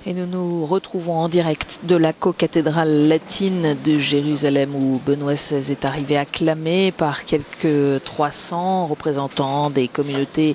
Et nous nous retrouvons en direct de la cocathédrale latine de Jérusalem où Benoît XVI est arrivé acclamé par quelques 300 représentants des communautés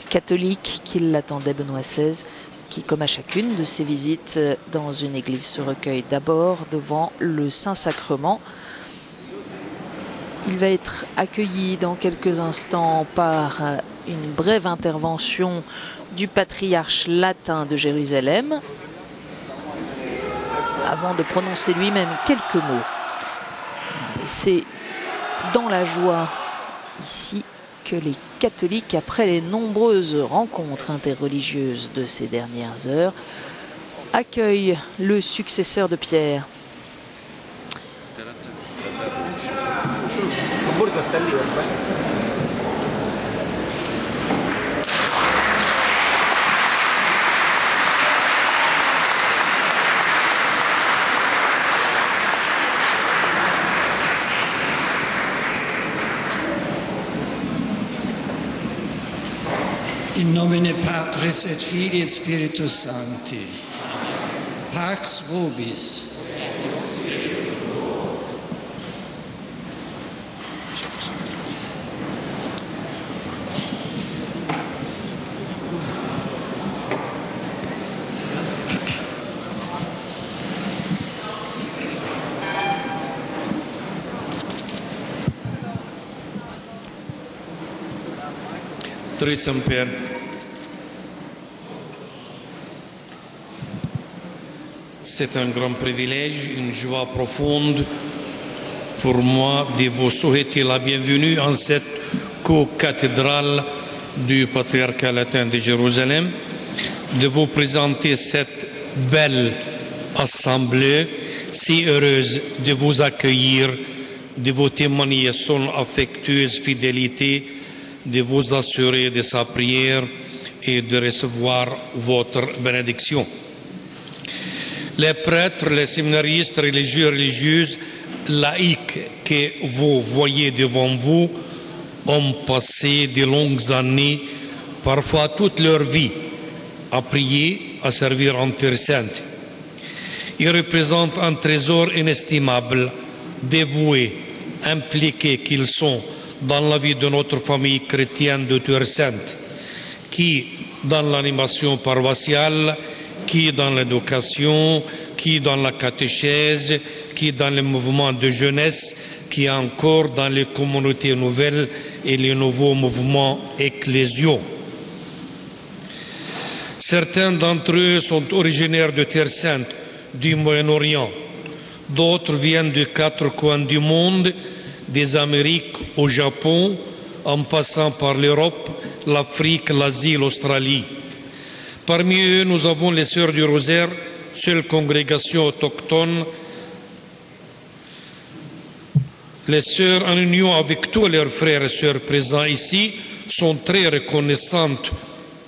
catholiques qui l'attendaient. Benoît XVI qui, comme à chacune de ses visites dans une église, se recueille d'abord devant le Saint-Sacrement. Il va être accueilli dans quelques instants par une brève intervention du patriarche latin de Jérusalem, avant de prononcer lui-même quelques mots. C'est dans la joie ici que les catholiques, après les nombreuses rencontres interreligieuses de ces dernières heures, accueillent le successeur de Pierre. In nomine Patris et Filii et Spiritus Sancti. Pax vobis. Très Saint-Père, c'est un grand privilège, une joie profonde pour moi de vous souhaiter la bienvenue en cette co-cathédrale du patriarcat latin de Jérusalem, de vous présenter cette belle assemblée si heureuse de vous accueillir, de vous témoigner son affectueuse fidélité, de vous assurer de sa prière et de recevoir votre bénédiction. Les prêtres, les séminaristes, religieux, religieuses, laïcs que vous voyez devant vous ont passé de longues années, parfois toute leur vie, à prier, à servir en Terre Sainte. Ils représentent un trésor inestimable, dévoué, impliqué qu'ils sont dans la vie de notre famille chrétienne de Terre Sainte, qui dans l'animation paroissiale, qui dans l'éducation, qui dans la catéchèse, qui dans les mouvements de jeunesse, qui encore dans les communautés nouvelles et les nouveaux mouvements ecclésiaux. Certains d'entre eux sont originaires de Terre Sainte, du Moyen-Orient. D'autres viennent de 4 coins du monde, des Amériques au Japon, en passant par l'Europe, l'Afrique, l'Asie, l'Australie. Parmi eux, nous avons les Sœurs du Rosaire, seule congrégation autochtone. Les Sœurs, en union avec tous leurs frères et sœurs présents ici, sont très reconnaissantes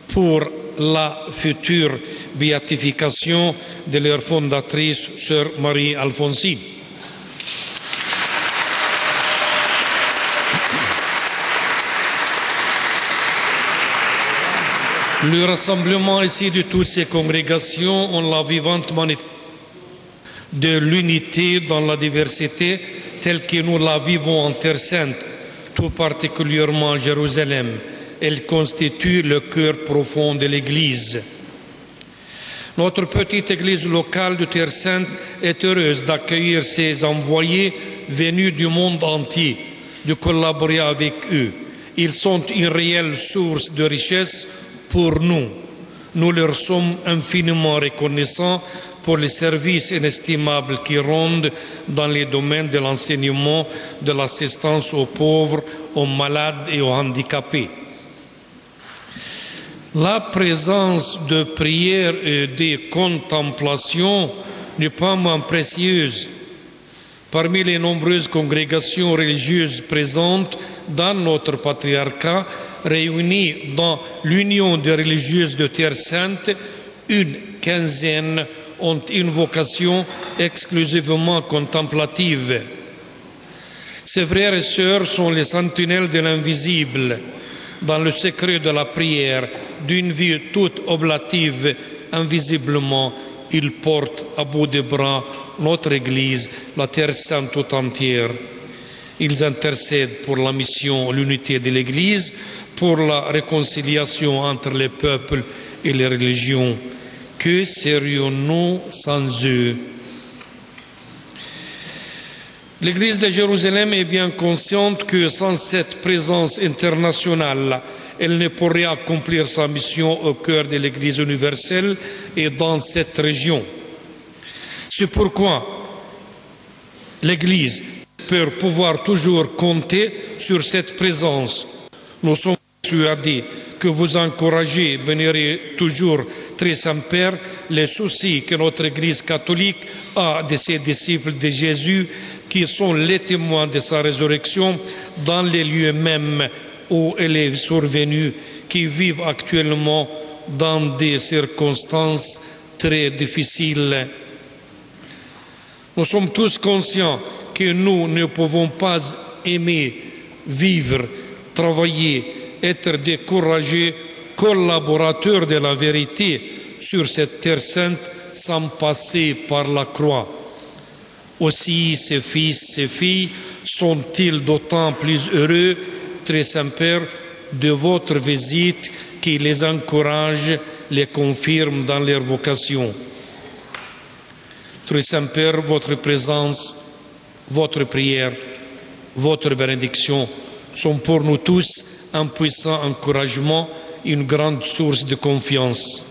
pour la future béatification de leur fondatrice, Sœur Marie-Alphonsine. Le rassemblement ici de toutes ces congrégations ont la vivante manifestation de l'unité dans la diversité telle que nous la vivons en Terre Sainte, tout particulièrement à Jérusalem. Elle constitue le cœur profond de l'Église. Notre petite Église locale de Terre Sainte est heureuse d'accueillir ces envoyés venus du monde entier, de collaborer avec eux. Ils sont une réelle source de richesse pour nous. Nous leur sommes infiniment reconnaissants pour les services inestimables qu'ils rendent dans les domaines de l'enseignement, de l'assistance aux pauvres, aux malades et aux handicapés. La présence de prières et de contemplations n'est pas moins précieuse. Parmi les nombreuses congrégations religieuses présentes dans notre patriarcat, réunies dans l'Union des religieuses de Terre Sainte, une quinzaine ont une vocation exclusivement contemplative. Ces frères et sœurs sont les sentinelles de l'invisible, dans le secret de la prière, d'une vie toute oblative, invisiblement Ils portent à bout de bras notre Église, la Terre Sainte tout entière. Ils intercèdent pour la mission, l'unité de l'Église, pour la réconciliation entre les peuples et les religions. Que serions-nous sans eux? L'Église de Jérusalem est bien consciente que sans cette présence internationale, elle ne pourrait accomplir sa mission au cœur de l'Église universelle et dans cette région. C'est pourquoi l'Église peut pouvoir toujours compter sur cette présence. Nous sommes persuadés que vous encouragez, bénirez toujours, très Saint-Père, les soucis que notre Église catholique a de ses disciples de Jésus, qui sont les témoins de sa résurrection dans les lieux mêmes où elle est survenue, qui vivent actuellement dans des circonstances très difficiles. Nous sommes tous conscients que nous ne pouvons pas aimer, vivre, travailler, être découragés, collaborateurs de la vérité sur cette terre sainte sans passer par la croix. Aussi, ces fils, ces filles sont-ils d'autant plus heureux, très Saint-Père, de votre visite qui les encourage, les confirme dans leur vocation. Très Saint-Père, votre présence, votre prière, votre bénédiction sont pour nous tous un puissant encouragement, une grande source de confiance.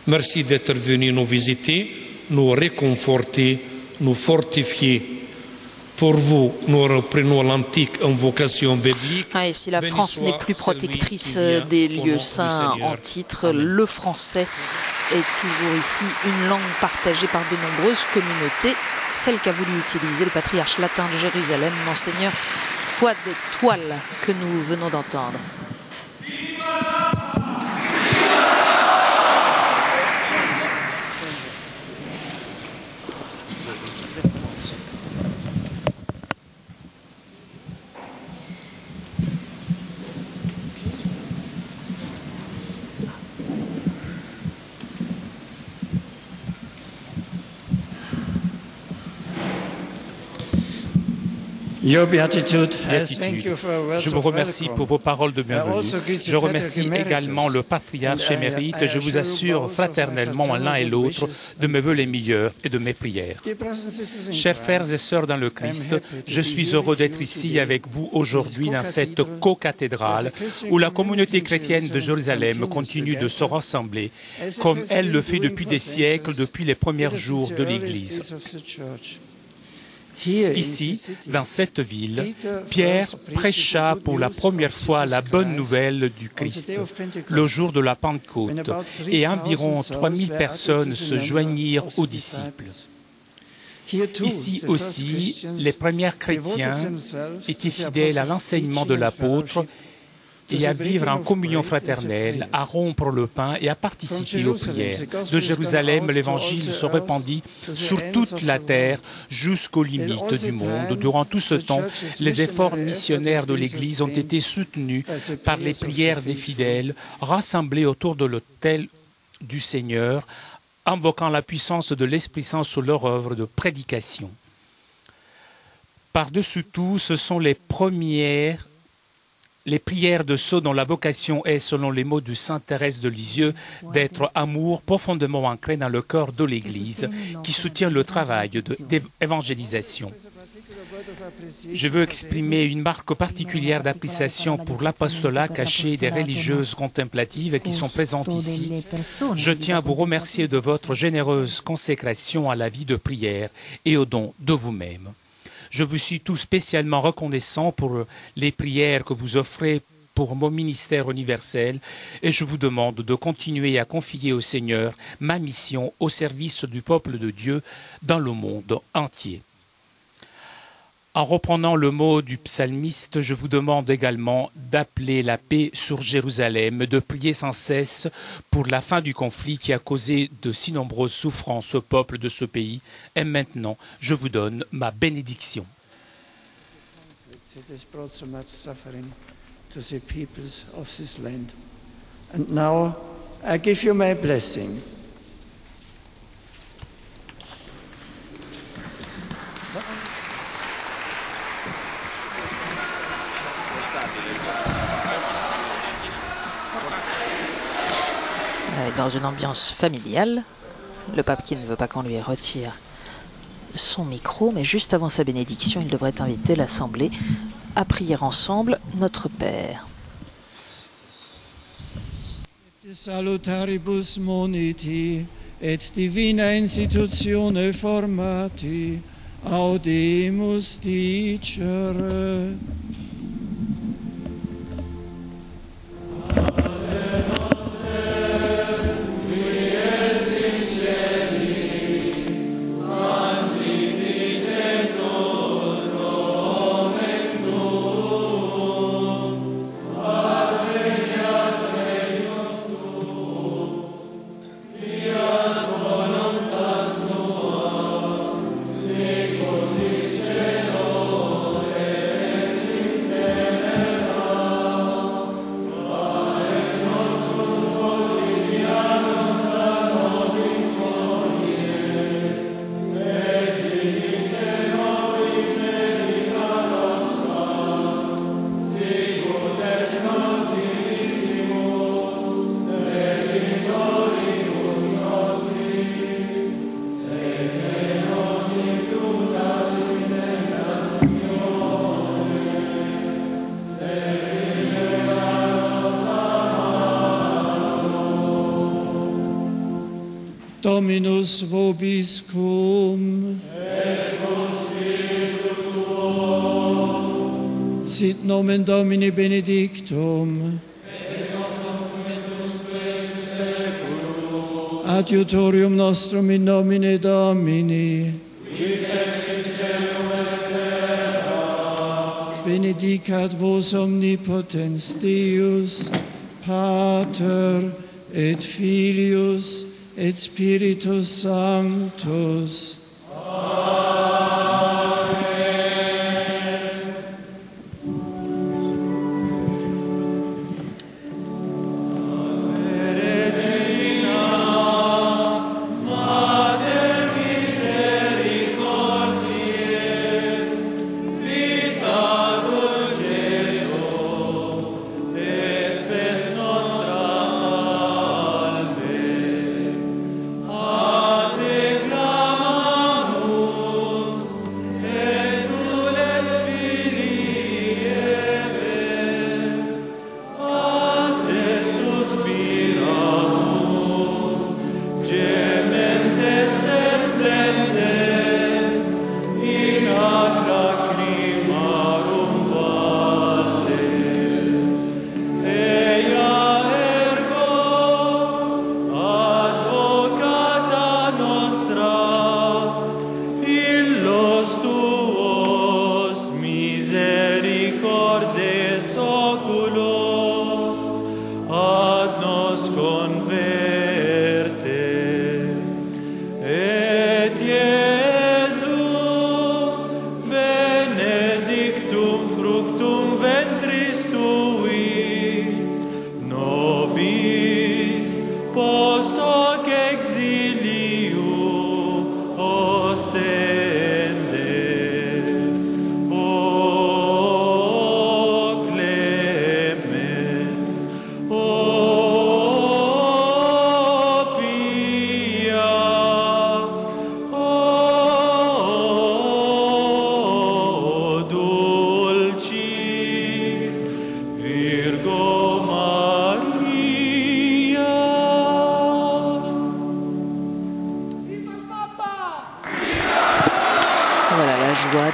Merci d'être venu nous visiter, nous réconforter, nous fortifier. Pour vous, nous reprenons l'antique invocation biblique. Et si la France n'est plus protectrice des lieux saints en titre, le français est toujours ici une langue partagée par de nombreuses communautés, celle qu'a voulu utiliser le patriarche latin de Jérusalem, Monseigneur Foi de Toile, que nous venons d'entendre. Béatitude, je vous remercie pour vos paroles de bienvenue. Je remercie également le patriarche émérite et je vous assure fraternellement l'un et l'autre de mes vœux les meilleurs et de mes prières. Chers frères et sœurs dans le Christ, je suis heureux d'être ici avec vous aujourd'hui dans cette co-cathédrale où la communauté chrétienne de Jérusalem continue de se rassembler comme elle le fait depuis des siècles, depuis les premiers jours de l'Église. Ici, dans cette ville, Pierre prêcha pour la première fois la bonne nouvelle du Christ, le jour de la Pentecôte, et environ 3000 personnes se joignirent aux disciples. Ici aussi, les premiers chrétiens étaient fidèles à l'enseignement de l'apôtre et à vivre en communion fraternelle, à rompre le pain et à participer aux prières. De Jérusalem, l'Évangile se répandit sur toute la terre jusqu'aux limites du monde. Durant tout ce temps, les efforts missionnaires de l'Église ont été soutenus par les prières des fidèles, rassemblés autour de l'autel du Seigneur, invoquant la puissance de l'Esprit Saint sur leur œuvre de prédication. Par-dessus tout, ce sont les prières de ceux dont la vocation est, selon les mots de sainte Thérèse de Lisieux, d'être amour profondément ancré dans le cœur de l'Église, qui soutient le travail d'évangélisation. Je veux exprimer une marque particulière d'appréciation pour l'apostolat caché des religieuses contemplatives qui sont présentes ici. Je tiens à vous remercier de votre généreuse consécration à la vie de prière et au don de vous-même. Je vous suis tout spécialement reconnaissant pour les prières que vous offrez pour mon ministère universel et je vous demande de continuer à confier au Seigneur ma mission au service du peuple de Dieu dans le monde entier. En reprenant le mot du psalmiste, je vous demande également d'appeler la paix sur Jérusalem, de prier sans cesse pour la fin du conflit qui a causé de si nombreuses souffrances au peuple de ce pays. Et maintenant, je vous donne ma bénédiction. dans une ambiance familiale. Le pape qui ne veut pas qu'on lui retire son micro, mais juste avant sa bénédiction, il devrait inviter l'Assemblée à prier ensemble Notre Père. Salutaribus moniti et divina institutione formati audimus dicere. Dominus vobiscum. Sit nomen Domini benedictum. Adiutorium nostrum in nomine Domini. Benedicat vos omnipotens Deus, Pater et Filius et Spiritus Sanctus.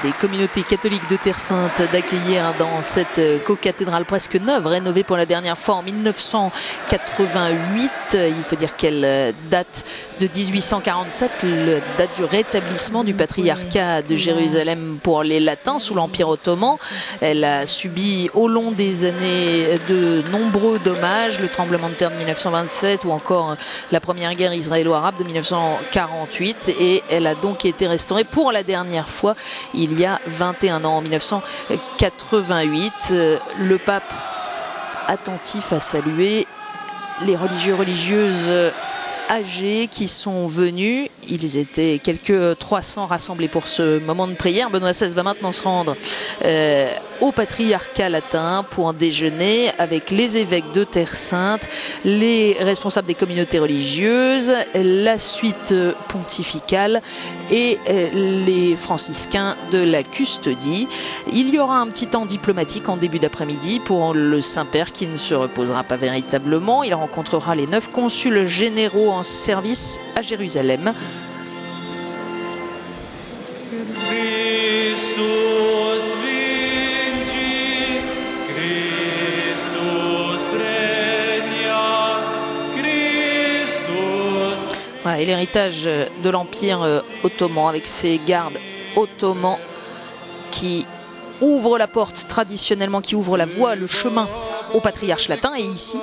Des communautés catholiques de Terre Sainte d'accueillir dans cette co-cathédrale presque neuve, rénovée pour la dernière fois en 1988. Il faut dire qu'elle date de 1847, la date du rétablissement du patriarcat de Jérusalem pour les latins sous l'Empire ottoman. Elle a subi au long des années de nombreux dommages, le tremblement de terre de 1927 ou encore la première guerre israélo-arabe de 1948, et elle a donc été restaurée pour la dernière fois il y a 21 ans, en 1988. Le pape, attentif à saluer les religieuses âgés qui sont venus. Ils étaient quelques 300 rassemblés pour ce moment de prière. Benoît XVI va maintenant se rendre au patriarcat latin pour un déjeuner avec les évêques de Terre Sainte, les responsables des communautés religieuses, la suite pontificale et les franciscains de la custodie. Il y aura un petit temps diplomatique en début d'après-midi pour le Saint-Père qui ne se reposera pas véritablement. Il rencontrera les 9 consuls généraux en service à Jérusalem. Voilà, et l'héritage de l'Empire ottoman avec ses gardes ottomans qui ouvrent la porte traditionnellement, qui ouvrent la voie, le chemin au patriarche latin et ici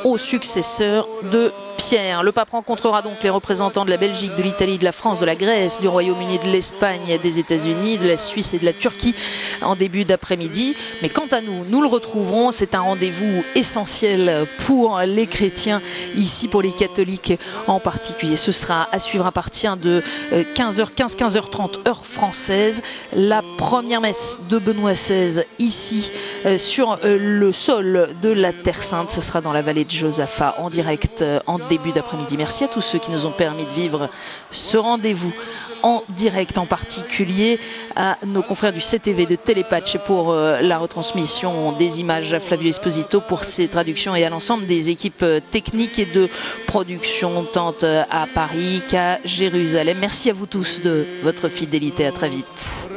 au successeur de Pierre. Le pape rencontrera donc les représentants de la Belgique, de l'Italie, de la France, de la Grèce, du Royaume-Uni, de l'Espagne, des États-Unis, de la Suisse et de la Turquie en début d'après-midi. Mais quant à nous, nous le retrouverons. C'est un rendez-vous essentiel pour les chrétiens, ici pour les catholiques en particulier. Ce sera à suivre à partir de 15h30 heure française. La première messe de Benoît XVI ici sur le sol de la Terre Sainte. Ce sera dans la vallée de Josaphat en direct en début d'après-midi. Merci à tous ceux qui nous ont permis de vivre ce rendez-vous en direct, en particulier à nos confrères du CTV de Télépatch pour la retransmission des images, à Flavio Esposito pour ses traductions et à l'ensemble des équipes techniques et de production tant à Paris qu'à Jérusalem. Merci à vous tous de votre fidélité. À très vite.